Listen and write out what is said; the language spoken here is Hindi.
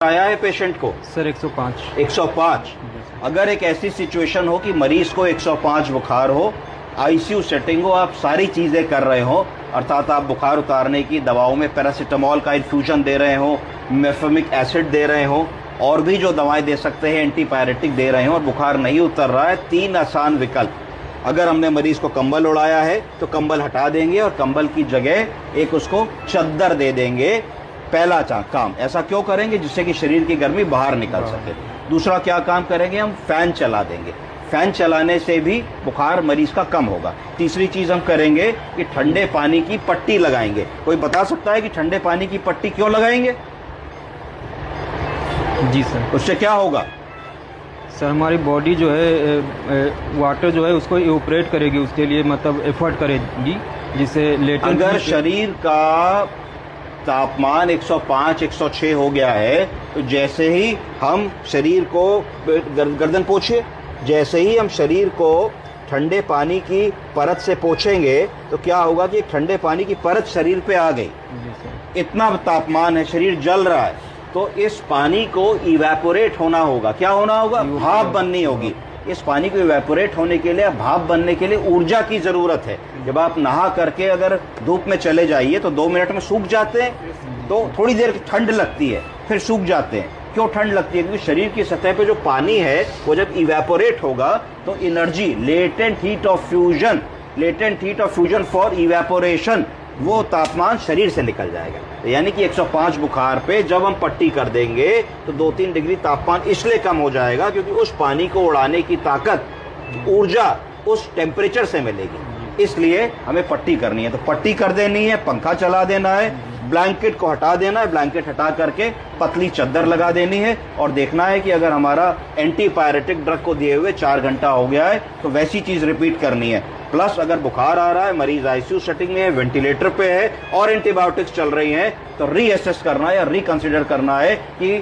आया है पेशेंट को? सर 105। 105। अगर एक ऐसी सिचुएशन हो कि मरीज को 105 बुखार हो, आईसीयू सेटिंग हो, आप सारी चीज़ें कर रहे हो, अर्थात आप बुखार उतारने की दवाओं में पैरासीटामोल का इन्फ्यूजन दे रहे हो, मेफेमिक एसिड दे रहे हो, और भी जो दवाएं दे सकते हैं एंटीपायरेटिक दे रहे हो, और बुखार नहीं उतर रहा है, 3 आसान विकल्प। अगर हमने मरीज को कंबल उड़ाया है तो कंबल हटा देंगे और कंबल की जगह एक उसको चद्दर दे देंगे। पहला काम ऐसा क्यों करेंगे? जिससे कि शरीर की गर्मी बाहर निकल सके। दूसरा क्या काम करेंगे? हम फैन चला देंगे। फैन चलाने से भी बुखार मरीज का कम होगा। तीसरी चीज हम करेंगे कि ठंडे पानी की पट्टी लगाएंगे। कोई बता सकता है कि ठंडे पानी की पट्टी क्यों लगाएंगे? जी सर। उससे क्या होगा? सर हमारी बॉडी जो है वाटर जो है उसको इवोपरेट करेगी, उसके लिए मतलब एफर्ट करेगी, जिससे लेटेंट। अगर शरीर का तापमान 105 106 हो गया है तो जैसे ही हम शरीर को गर्दन पोछिए, जैसे ही हम शरीर को ठंडे पानी की परत से पोछेंगे तो क्या होगा कि ठंडे पानी की परत शरीर पे आ गई। इतना तापमान है, शरीर जल रहा है, तो इस पानी को इवेपोरेट होना होगा। क्या होना होगा? भाप बननी होगी। इस पानी को इवेपोरेट होने के लिए, भाप बनने के लिए ऊर्जा की जरूरत है। जब आप नहा करके अगर धूप में चले जाइए तो 2 मिनट में सूख जाते हैं, तो थोड़ी देर ठंड लगती है, फिर सूख जाते हैं। क्यों ठंड लगती है? क्योंकि शरीर की सतह पे जो पानी है वो जब इवेपोरेट होगा तो energy, latent heat of fusion for evaporation, वो तापमान शरीर से निकल जाएगा। तो यानी कि 105 बुखार पे जब हम पट्टी कर देंगे तो 2-3 डिग्री तापमान इसलिए कम हो जाएगा क्योंकि उस पानी को उड़ाने की ताकत, ऊर्जा उस टेम्परेचर से मिलेगी। इसलिए हमें पट्टी करनी है। तो पट्टी कर देनी है, पंखा चला देना है, ब्लैंकेट को हटा देना है, ब्लैंकेट हटा करके पतली चद्दर लगा देनी है, और देखना है कि अगर हमारा एंटीपायरेटिक ड्रग को दिए हुए 4 घंटा हो गया है तो वैसी चीज रिपीट करनी है। प्लस अगर बुखार आ रहा है, मरीज आईसीयू सेटिंग में है, वेंटिलेटर पे है और एंटीबायोटिक्स चल रही हैं, तो रीअसेस करना है या रिकंसिडर करना है कि